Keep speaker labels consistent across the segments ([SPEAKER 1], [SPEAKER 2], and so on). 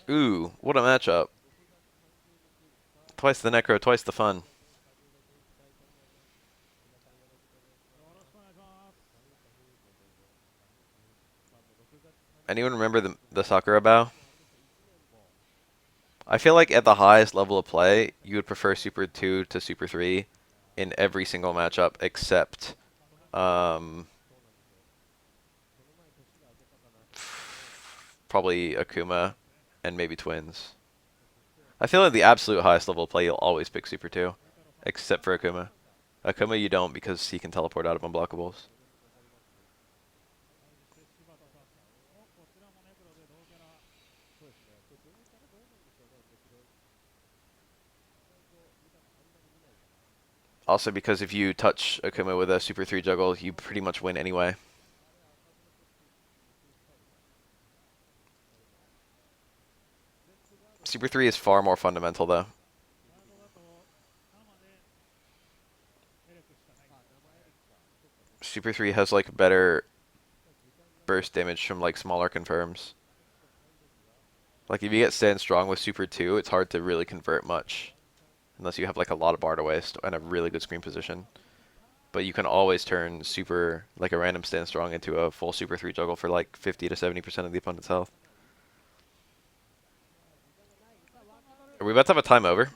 [SPEAKER 1] Ooh, what a matchup. Twice the Necro, twice the fun. Anyone remember the Sakura bow? I feel like at the highest level of play, you would prefer Super 2 to Super 3 in every single matchup except um, probably Akuma and maybe Twins. I feel like the absolute highest level of play, you'll always pick Super 2, except for Akuma. Akuma you don't because he can teleport out of unblockables. Also because if you touch Akuma with a Super 3 juggle, you pretty much win anyway. Super 3 is far more fundamental though. Super 3 has like better burst damage from like smaller confirms. Like if you get stand strong with Super 2, it's hard to really convert much. Unless you have like a lot of bar to waste and a really good screen position. But you can always turn super, like a random stand strong into a full Super 3 juggle for like 50 to 70% of the opponent's health. Are we about to have a time over?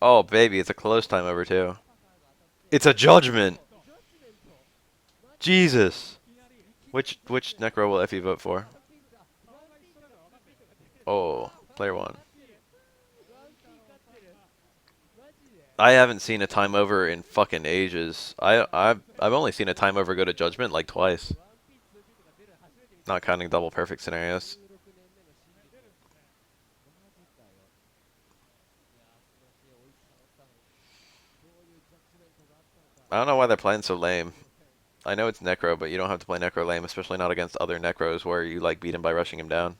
[SPEAKER 1] Oh baby, it's a close time over too. It's a judgment! Jesus! Which Necro will FE vote for? Oh, player one. I haven't seen a time over in fucking ages. I've only seen a time over go to judgment like twice. Not counting double perfect scenarios. I don't know why they're playing so lame. I know it's Necro, but you don't have to play Necro lame, especially not against other Necros where you like beat him by rushing him down.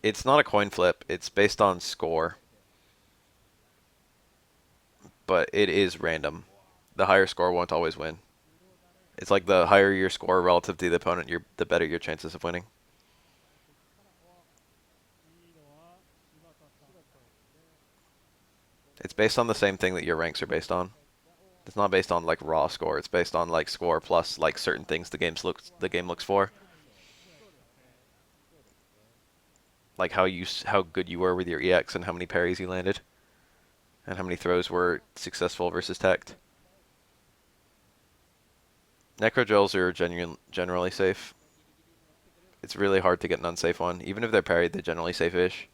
[SPEAKER 1] It's not a coin flip. It's based on score, but it is random. The higher score won't always win. It's like the higher your score relative to the opponent, the better your chances of winning. It's based on the same thing that your ranks are based on. It's not based on like raw score. It's based on like score plus like certain things the game looks for, like how good you were with your EX and how many parries you landed, and how many throws were successful versus teched. Necro drills are generally safe. It's really hard to get an unsafe one. Even if they're parried, they're generally safe-ish.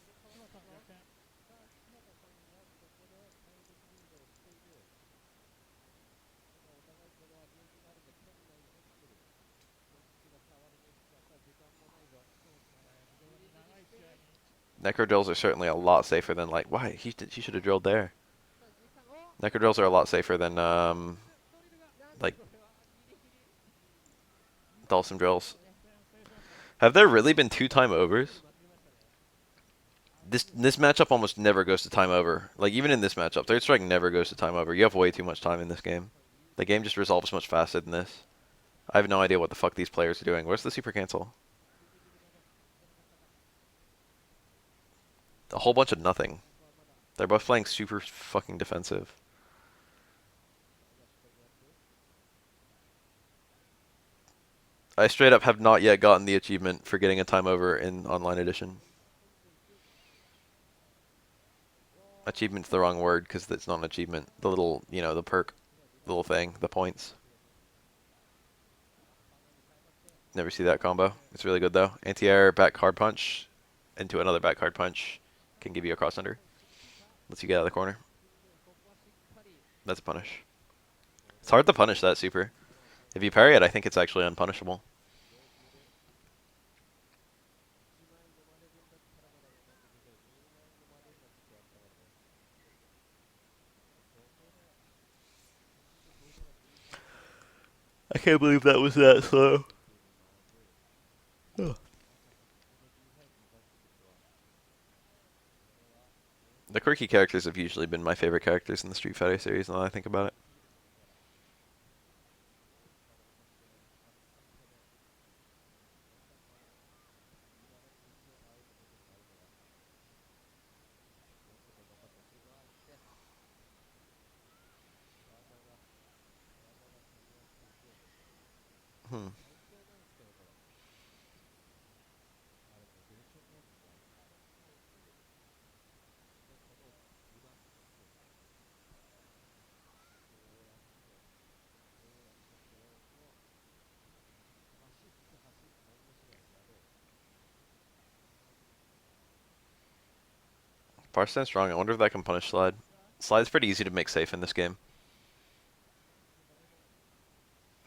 [SPEAKER 1] Necro drills are certainly a lot safer than like why he should have drilled there. Necro drills are a lot safer than like Dawson drills. Have there really been two time overs? This matchup almost never goes to time over. Like even in this matchup, third strike never goes to time over. You have way too much time in this game. The game just resolves much faster than this. I have no idea what the fuck these players are doing. Where's the super cancel? A whole bunch of nothing. They're both playing super fucking defensive. I straight up have not yet gotten the achievement for getting a time over in online edition. Achievement's the wrong word because it's not an achievement. The little, the perk, the little thing, the points. Never see that combo. It's really good though. Anti-air, back hard punch, into another back hard punch can give you a cross under. Lets you get out of the corner. That's a punish. It's hard to punish that super. If you parry it, I think it's actually unpunishable. I can't believe that was that slow. Oh. The quirky characters have usually been my favorite characters in the Street Fighter series now that I think about it. Hmm. Bar stand strong. I wonder if that can punish slide. Slide's pretty easy to make safe in this game.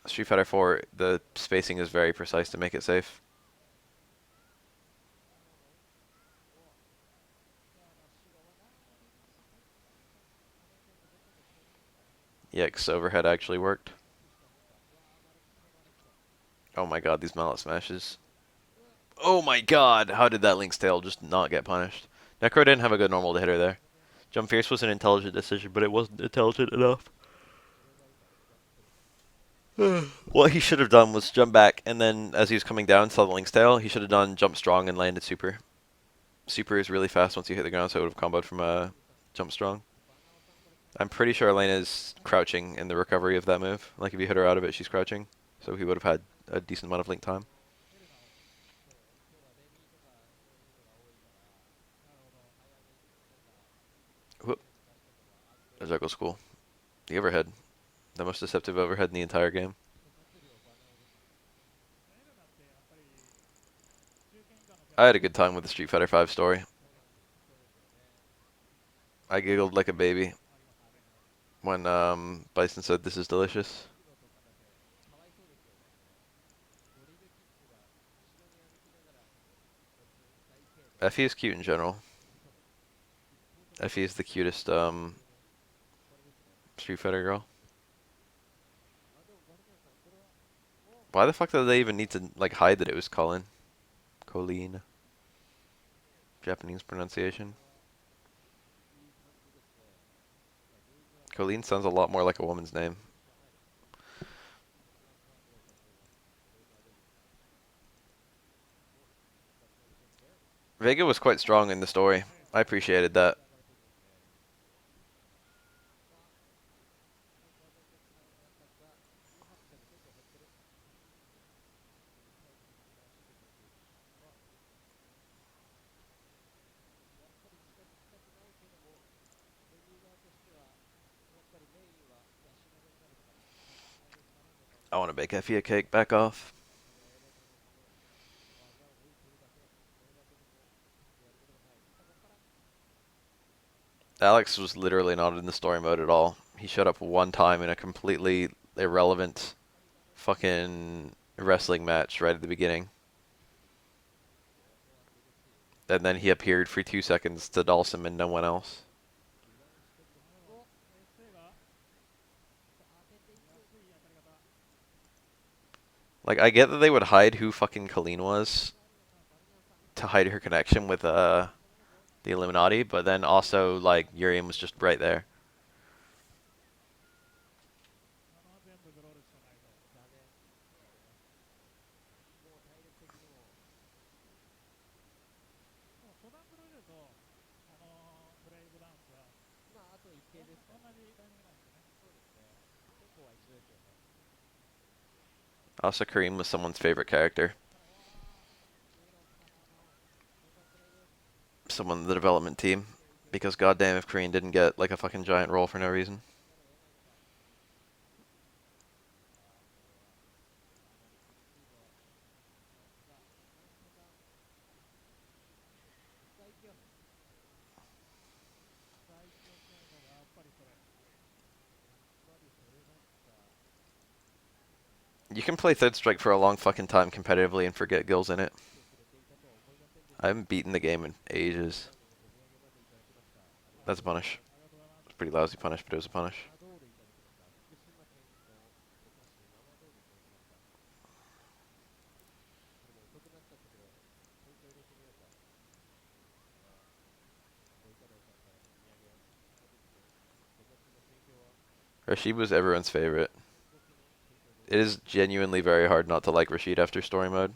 [SPEAKER 1] Street Fighter 4, the spacing is very precise to make it safe. Yeah, 'cause overhead actually worked. Oh my god, these mallet smashes. Oh my god, how did that Link's tail just not get punished? Necro didn't have a good normal to hit her there. Jump Fierce was an intelligent decision, but it wasn't intelligent enough. What he should have done was jump back, and then as he was coming down, saw the Link's tail, he should have done jump strong and landed super. Super is really fast once you hit the ground, so it would have comboed from jump strong. I'm pretty sure Elena's crouching in the recovery of that move. Like if you hit her out of it, she's crouching. So he would have had a decent amount of link time. Whoop. The juggle school. The overhead. The most deceptive overhead in the entire game. I had a good time with the Street Fighter 5 story. I giggled like a baby when Bison said this is delicious. Effie is cute in general. Effie is the cutest Street Fighter girl. Why the fuck did they even need to like hide that it was Colin? Colleen. Japanese pronunciation. Colleen sounds a lot more like a woman's name. Vega was quite strong in the story. I appreciated that. I want to bake Effie a cake. Back off. Alex was literally not in the story mode at all. He showed up one time in a completely irrelevant fucking wrestling match right at the beginning. And then he appeared for 2 seconds to Dalsum and no one else. Like, I get that they would hide who fucking Colleen was to hide her connection with the Illuminati, but then also, like, Urium was just right there. Also, Kareem was someone's favorite character. Someone in the development team. Because goddamn if Kareem didn't get, like, a fucking giant role for no reason. You can play Third Strike for a long fucking time competitively and forget Gil's in it. I haven't beaten the game in ages. That's a punish. It's a pretty lousy punish, but it was a punish. Rashid was everyone's favorite. It is genuinely very hard not to like Rashid after story mode.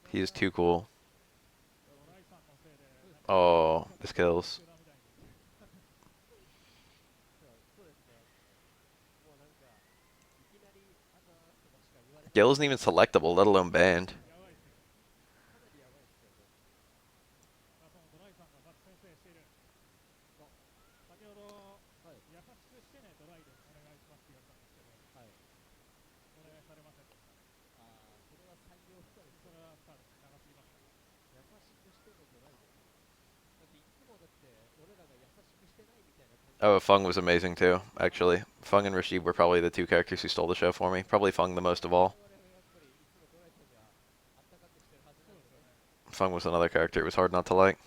[SPEAKER 1] He is too cool. Oh, this kills. Gil isn't even selectable, let alone banned. Oh, Fung was amazing too, actually. Fung and Rashid were probably the two characters who stole the show for me. Probably Fung the most of all. Fung was another character it was hard not to like.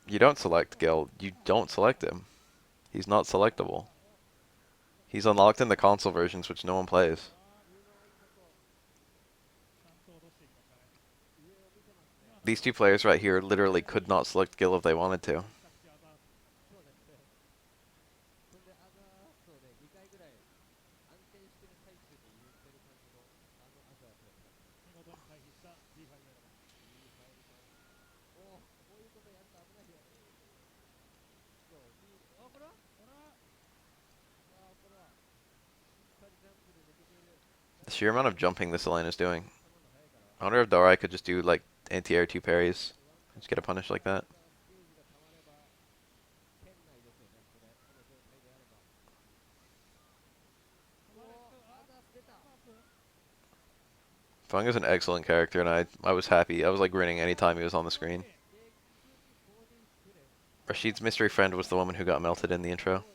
[SPEAKER 1] You don't select Gil. You don't select him. He's not selectable. He's unlocked in the console versions, which no one plays. These two players right here literally could not select Gil if they wanted to. The sheer amount of jumping this lane is doing. I wonder if Dorai could just do like anti-air 2 parries. Just get a punish like that. Fung is an excellent character, and I was happy. I was like grinning anytime he was on the screen. Rashid's mystery friend was the woman who got melted in the intro.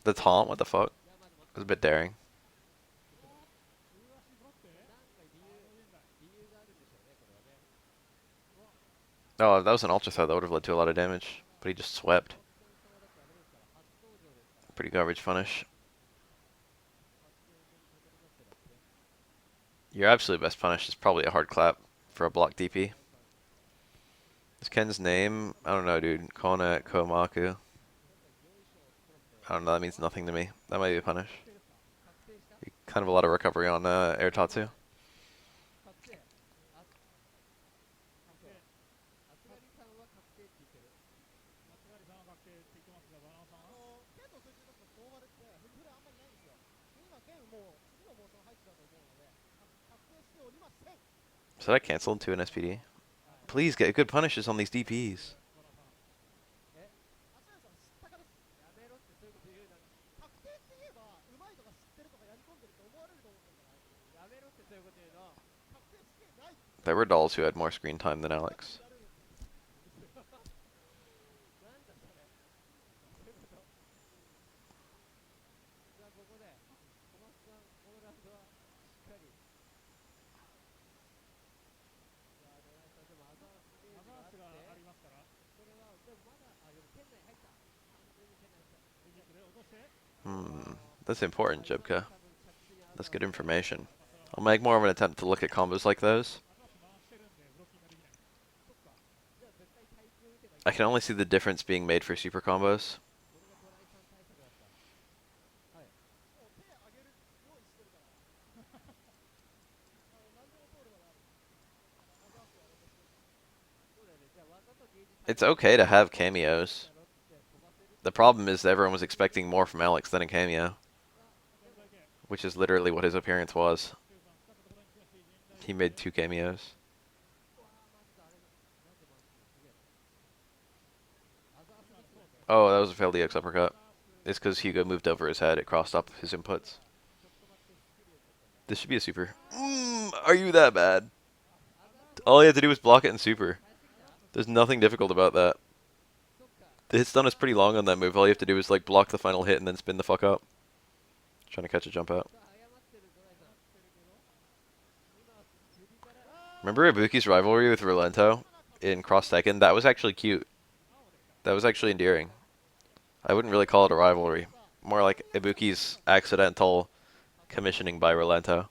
[SPEAKER 1] The taunt, what the fuck? It was a bit daring. Oh, if that was an ultra threat, that would have led to a lot of damage. But he just swept. Pretty garbage punish. Your absolute best punish is probably a hard clap for a block DP. Is Ken's name? I don't know, dude. Kona Komaku. I don't know, that means nothing to me. That might be a punish. Kind of a lot of recovery on Air Tatsu. Should I cancel into an SPD? Please get good punishes on these DPs. There were dolls who had more screen time than Alex. That's important, Jibka. That's good information. I'll make more of an attempt to look at combos like those. I can only see the difference being made for super combos. It's okay to have cameos. The problem is that everyone was expecting more from Alex than a cameo. Which is literally what his appearance was. He made 2 cameos. Oh, that was a failed EX uppercut. It's because Hugo moved over his head. It crossed up his inputs. This should be a super. Are you that bad? All you had to do was block it in super. There's nothing difficult about that. The hit stun is pretty long on that move. All you have to do is like block the final hit and then spin the fuck up. Trying to catch a jump out. Remember Ibuki's rivalry with Rolento in Cross Tekken? That was actually cute. That was actually endearing. I wouldn't really call it a rivalry. More like Ibuki's accidental commissioning by Rolento.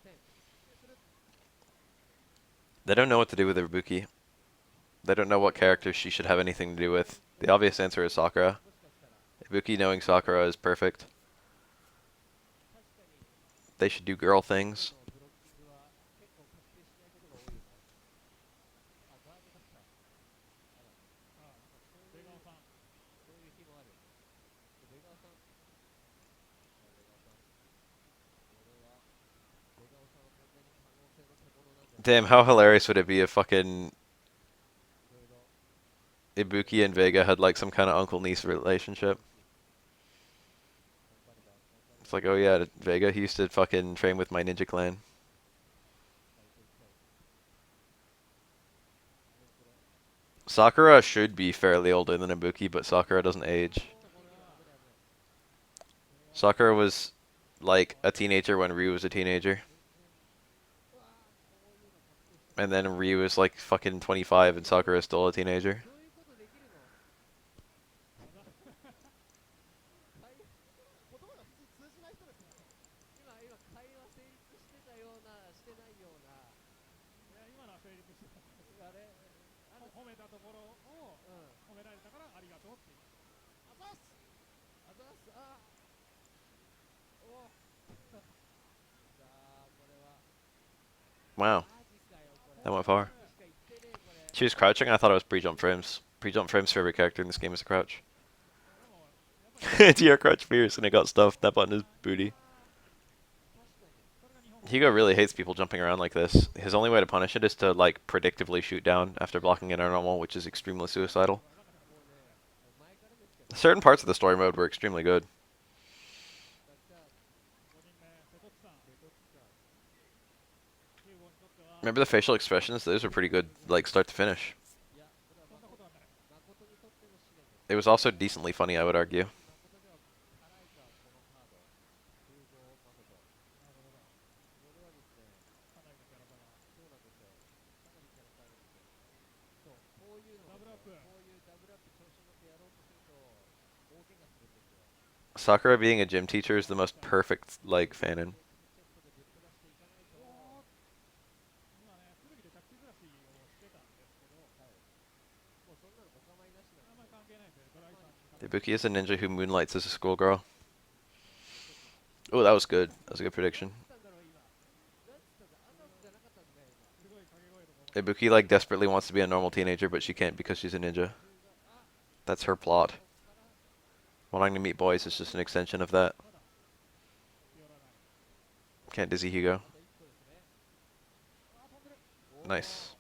[SPEAKER 1] They don't know what to do with Ibuki. They don't know what character she should have anything to do with. The obvious answer is Sakura. Ibuki knowing Sakura is perfect. They should do girl things. Damn, how hilarious would it be if fucking Ibuki and Vega had like some kind of uncle-niece relationship? It's like, oh yeah, Vega, he used to fucking train with my ninja clan. Sakura should be fairly older than Ibuki, but Sakura doesn't age. Sakura was like a teenager when Ryu was a teenager. And then Ryu is like fucking 25 and Sakura is still a teenager. Wow, that went far. She was crouching, I thought it was pre-jump frames. Pre-jump frames for every character in this game is a crouch. TR crouch fierce and it got stuffed. That button is booty. Hugo really hates people jumping around like this. His only way to punish it is to like predictively shoot down after blocking an air normal, which is extremely suicidal. Certain parts of the story mode were extremely good. Remember the facial expressions? Those were pretty good, like start to finish. It was also decently funny, I would argue. Sakura being a gym teacher is the most perfect, like, fanon. Ibuki is a ninja who moonlights as a schoolgirl. Oh, that was good. That was a good prediction. Ibuki, like, desperately wants to be a normal teenager, but she can't because she's a ninja. That's her plot. Wanting to meet boys is just an extension of that. Can't dizzy Hugo. Nice.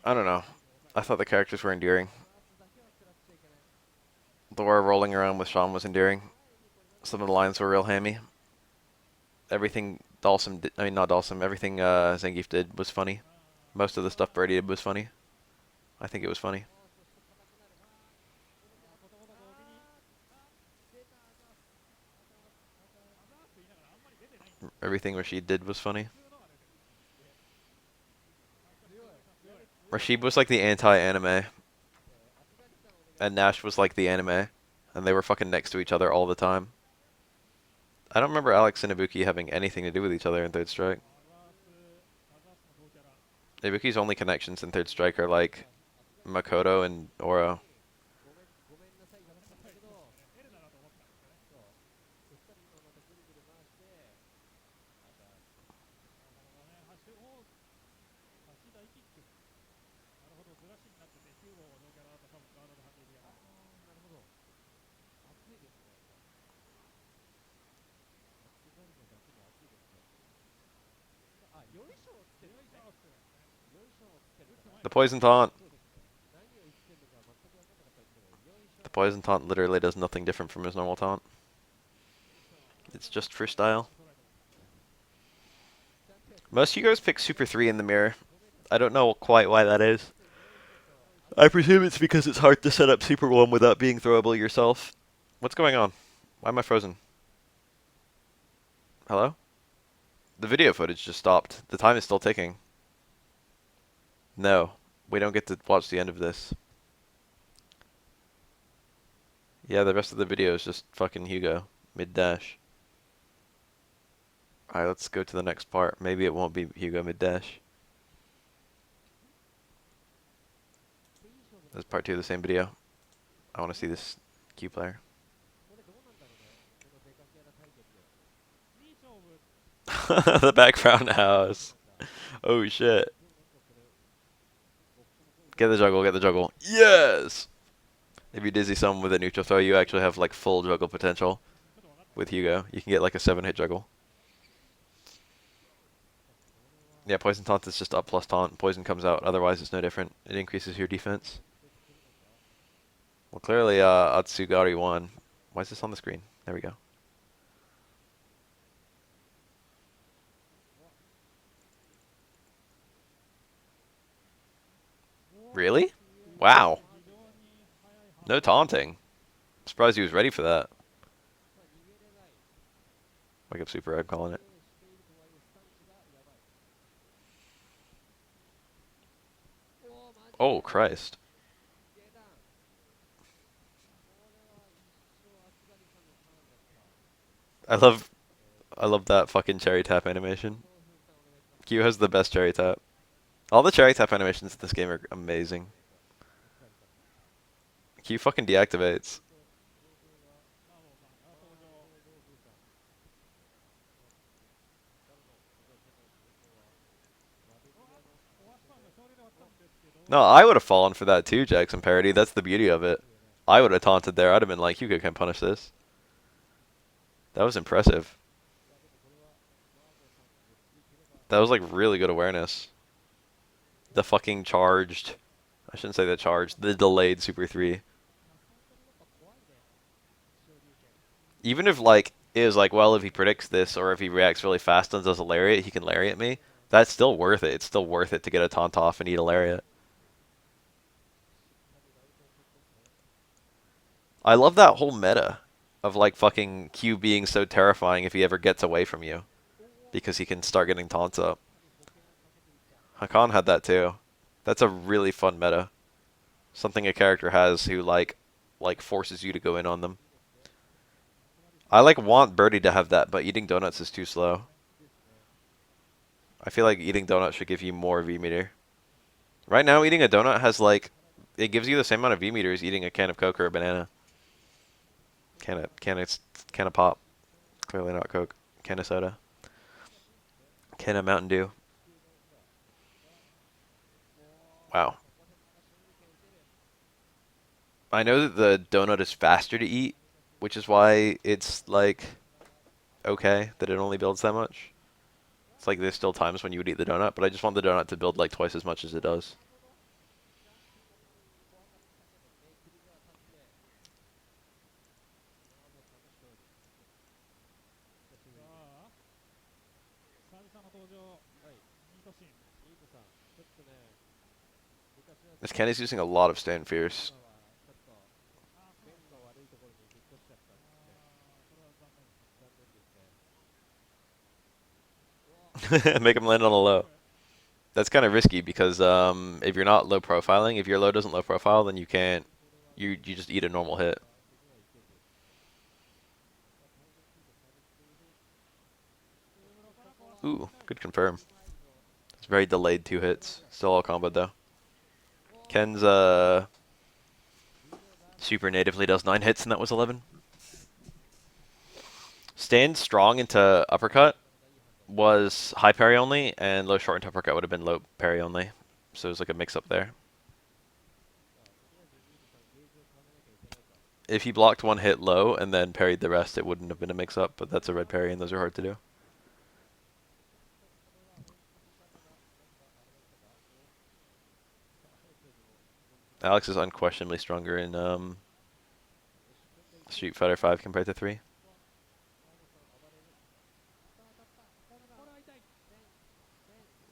[SPEAKER 1] I don't know. I thought the characters were endearing. Laura rolling around with Sean was endearing. Some of the lines were real hammy. Everything Dalsum did, I mean not Dalsum, everything Zangief did was funny. Most of the stuff Brady did was funny. I think it was funny. Everything Rashid did was funny. Rashid was like the anti-anime, and Nash was like the anime, and they were fucking next to each other all the time. I don't remember Alex and Ibuki having anything to do with each other in Third Strike. Ibuki's only connections in Third Strike are like Makoto and Oro. The Poison Taunt. The Poison Taunt literally does nothing different from his normal taunt. It's just for style. Most Hugos pick Super 3 in the mirror. I don't know quite why that is. I presume it's because it's hard to set up Super 1 without being throwable yourself. What's going on? Why am I frozen? Hello? The video footage just stopped. The time is still ticking. No, we don't get to watch the end of this. Yeah, the rest of the video is just fucking Hugo. Mid-dash. Alright, let's go to the next part. Maybe it won't be Hugo mid-dash. This is part 2 of the same video. I want to see this Q player. The background house. Oh shit. Get the juggle, get the juggle. Yes! If you dizzy someone with a neutral throw, you actually have like full juggle potential with Hugo. You can get like a 7-hit juggle. Yeah, Poison Taunt is just up plus taunt. Poison comes out, otherwise it's no different. It increases your defense. Well, clearly Atsugari won. Why is this on the screen? There we go. Really? Wow. No taunting. Surprised he was ready for that. Wake up Super Red calling it. Oh, Christ. I love I love that fucking cherry tap animation. Q has the best cherry tap. All the cherry tap animations in this game are amazing. Q fucking deactivates. No, I would have fallen for that too, Jackson parody. That's the beauty of it. I would have taunted there. I'd have been like, Hugo can punish this. That was impressive. That was like really good awareness. The fucking charged. I shouldn't say the charged. The delayed Super 3. Even if like it was like, well, if he predicts this or if he reacts really fast and does a lariat, he can lariat me. That's still worth it. It's still worth it to get a taunt off and eat a lariat. I love that whole meta of like fucking Q being so terrifying if he ever gets away from you because he can start getting taunts up. Hakan had that too. That's a really fun meta. Something a character has who like forces you to go in on them. I like want Birdie to have that, but eating donuts is too slow. I feel like eating donuts should give you more V meter. Right now, eating a donut has like it gives you the same amount of V meter as eating a can of Coke or a banana. Can of pop. Clearly not Coke. Can of soda. Can of Mountain Dew. Wow. I know that the donut is faster to eat, which is why it's like okay that it only builds that much. It's like there's still times when you would eat the donut, but I just want the donut to build like twice as much as it does. This Kenny's using a lot of Stand Fierce. Make him land on a low. That's kind of risky because if you're not low profiling, if your low doesn't low profile, then you can't. You just eat a normal hit. Ooh, good confirm. It's very delayed 2 hits. Still all combo though. Ken's super natively does 9 hits and that was 11. Stand strong into uppercut was high parry only, and low short into uppercut would have been low parry only. So it was like a mix up there. If he blocked one hit low and then parried the rest, it wouldn't have been a mix up, but that's a red parry and those are hard to do. Alex is unquestionably stronger in Street Fighter 5 compared to 3.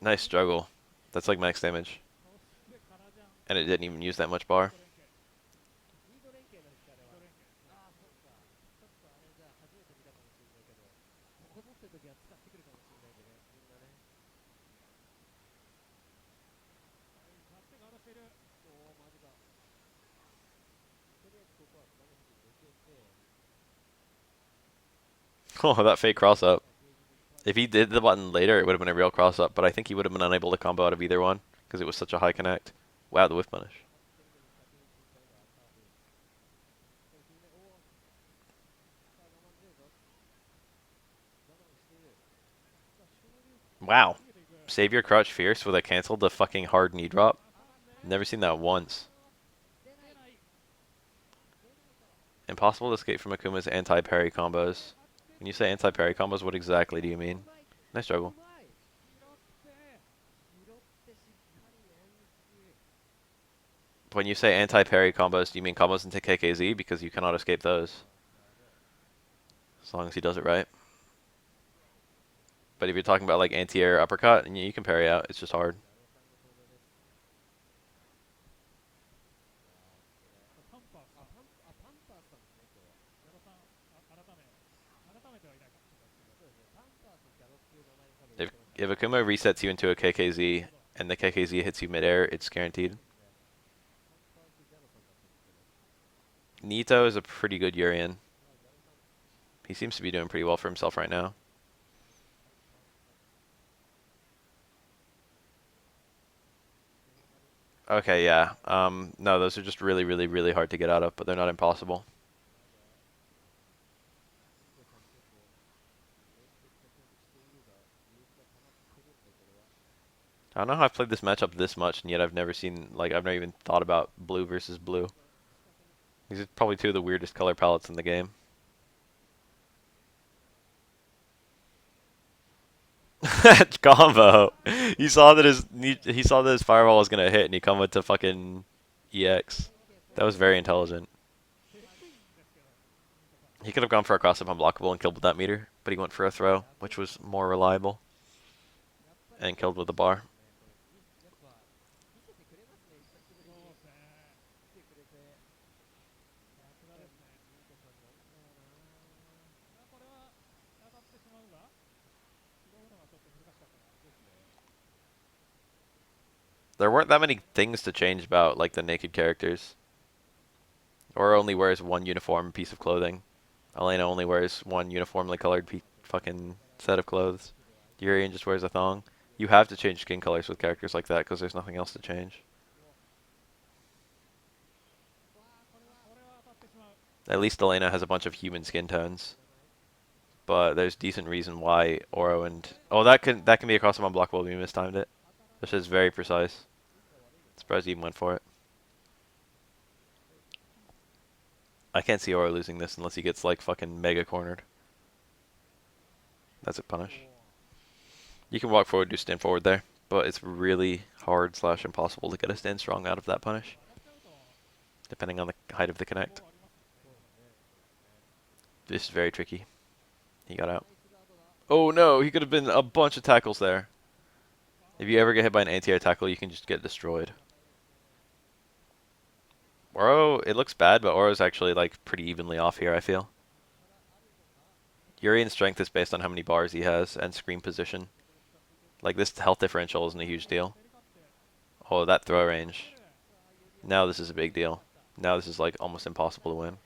[SPEAKER 1] Nice struggle. That's like max damage. And it didn't even use that much bar. Oh, that fake cross up. If he did the button later, it would have been a real cross-up, but I think he would have been unable to combo out of either one because it was such a high connect. Wow, the whiff punish. Wow. Save your crouch fierce with a cancel the fucking hard knee drop. Never seen that once. Impossible to escape from Akuma's anti-parry combos. When you say anti-parry combos, what exactly do you mean? Nice juggle. When you say anti-parry combos, do you mean combos into KKZ? Because you cannot escape those. As long as he does it right. But if you're talking about like anti-air uppercut, you can parry out. It's just hard. If Akuma resets you into a KKZ and the KKZ hits you midair, it's guaranteed. Nito is a pretty good Urian. He seems to be doing pretty well for himself right now. Okay, yeah. No, those are just really, really, really hard to get out of, but they're not impossible. I don't know how I've played this matchup this much, and yet I've never seen, like, I've never even thought about blue versus blue. These are probably two of the weirdest color palettes in the game. Combo. He saw that he saw that his fireball was gonna hit, and he come with to fucking EX. That was very intelligent. He could have gone for a cross-up unblockable and killed with that meter, but he went for a throw, which was more reliable, and killed with the bar. There weren't that many things to change about, like, the naked characters. Aura only wears one uniform piece of clothing. Elena only wears one uniformly colored fucking set of clothes. Urian just wears a thong. You have to change skin colors with characters like that because there's nothing else to change. At least Elena has a bunch of human skin tones. But there's decent reason why Oro and... Oh, that can be a cross-up unblockable if you mistimed it. This is very precise. Surprised he even went for it. I can't see Oro losing this unless he gets, like, fucking mega cornered. That's a punish. You can walk forward, do stand forward there, but it's really hard / impossible to get a stand strong out of that punish, depending on the height of the connect. This is very tricky. He got out. Oh no, he could have been a bunch of tackles there. If you ever get hit by an anti-air tackle, you can just get destroyed. Oro, it looks bad, but Oro's actually like pretty evenly off here, I feel. Urian's strength is based on how many bars he has and screen position. Like, this health differential isn't a huge deal. Oh, that throw range. Now this is a big deal. Now this is like almost impossible to win.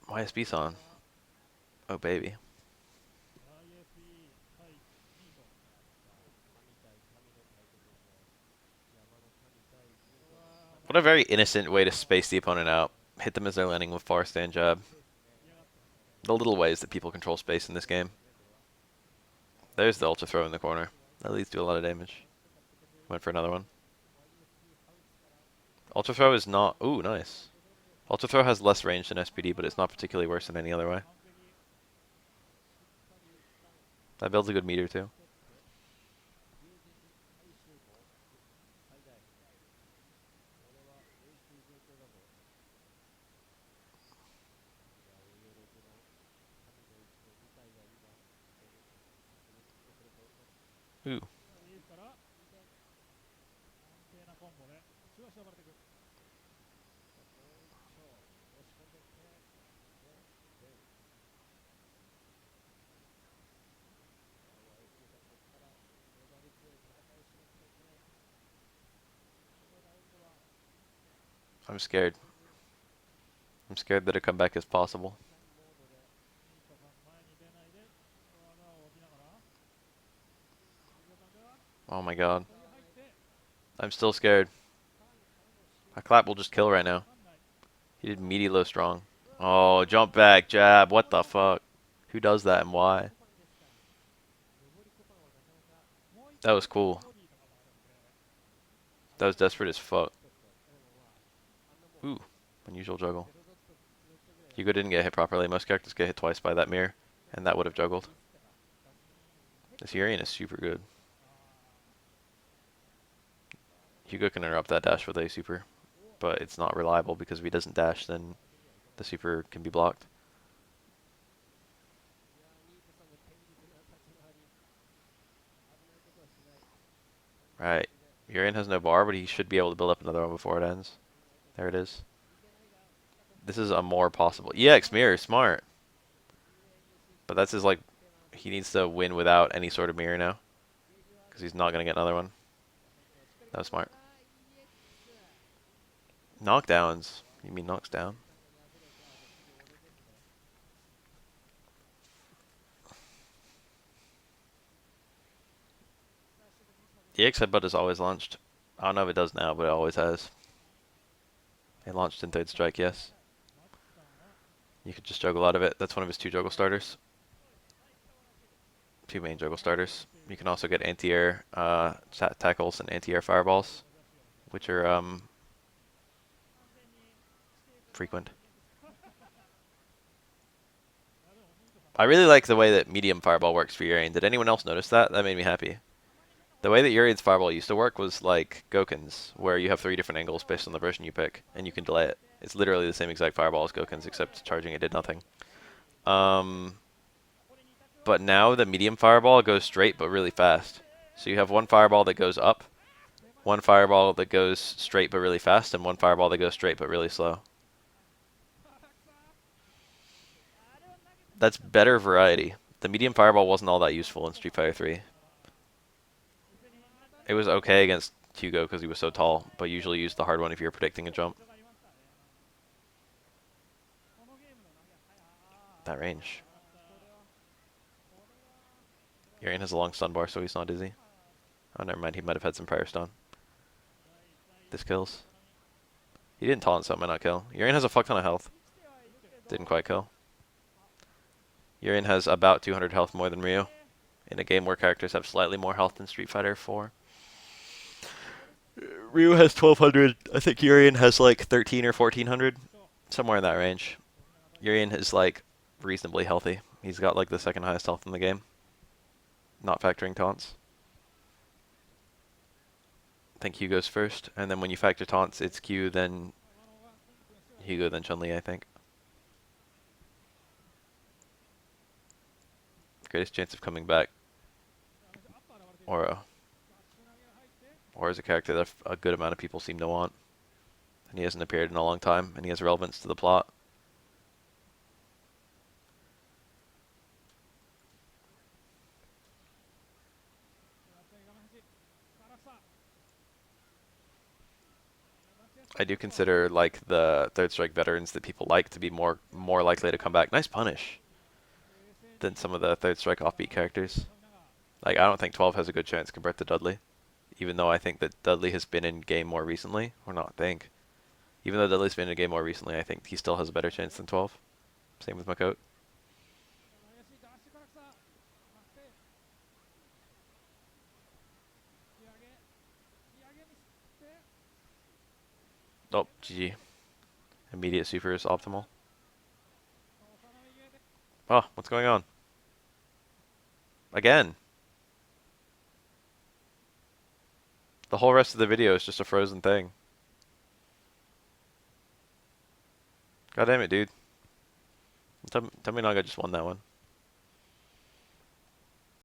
[SPEAKER 1] YSB-san. Oh, baby. What a very innocent way to space the opponent out. Hit them as they're landing with far stand jab. The little ways that people control space in this game. There's the ultra throw in the corner. That leads to a lot of damage. Went for another one. Ultra throw is not... Ooh, nice. Ultra throw has less range than SPD, but it's not particularly worse than any other way. That builds a good meter, too. Ooh. I'm scared. I'm scared that a comeback is possible. Oh my god. I'm still scared. A clap will just kill right now. He did meaty low strong. Oh, jump back, jab. What the fuck? Who does that and why? That was cool. That was desperate as fuck. Ooh, unusual juggle. Hugo didn't get hit properly. Most characters get hit twice by that mirror, and that would have juggled. This Urian is super good. Hugo can interrupt that dash with a super, but it's not reliable because if he doesn't dash, then the super can be blocked. Right. Urian has no bar, but he should be able to build up another one before it ends. There it is. This is a more possible. EX mirror, smart. But that's his, like, he needs to win without any sort of mirror now. Because he's not going to get another one. That was smart. Knockdowns. You mean knocks down? EX headbutt is always launched. I don't know if it does now, but it always has. It launched in third strike, yes. You could just juggle out of it. That's one of his two juggle starters. Two main juggle starters. You can also get anti-air tackles and anti-air fireballs, which are frequent. I really like the way that medium fireball works for Urian. Did anyone else notice that? That made me happy. The way that Urian's fireball used to work was like Goken's, where you have 3 different angles based on the version you pick, and you can delay it. It's literally the same exact fireball as Goken's, except charging it did nothing. But now the medium fireball goes straight but really fast. So you have one fireball that goes up, one fireball that goes straight but really fast, and one fireball that goes straight but really slow. That's better variety. The medium fireball wasn't all that useful in Street Fighter 3. It was okay against Hugo because he was so tall, but usually use the hard one if you're predicting a jump. That range. Urian has a long stun bar, so he's not dizzy. Oh, never mind. He might have had some prior stun. This kills. He didn't taunt, so it might not kill. Urian has a fuck ton of health. Didn't quite kill. Urian has about 200 health more than Ryu, in a game where characters have slightly more health than Street Fighter 4. Ryu has 1200. I think Urian has like 13 or 1400. Somewhere in that range. Urian is like reasonably healthy. He's got like the second highest health in the game. Not factoring taunts. I think Hugo's first, and then when you factor taunts, it's Q, then Hugo, then Chun-Li, I think. Greatest chance of coming back. Or is a character that a good amount of people seem to want. And he hasn't appeared in a long time, and he has relevance to the plot. I do consider like the Third Strike veterans that people like to be more likely to come back. Nice punish. Than some of the Third Strike offbeat characters. Like I don't think 12 has a good chance compared to Dudley. Even though I think that Dudley has been in game more recently. Or not think. Even though Dudley's been in game more recently, I think he still has a better chance than 12. Same with Makote. Oh, GG. Immediate super is optimal. Oh, what's going on? Again. The whole rest of the video is just a frozen thing. God damn it, dude. Tell me Naga just won that one.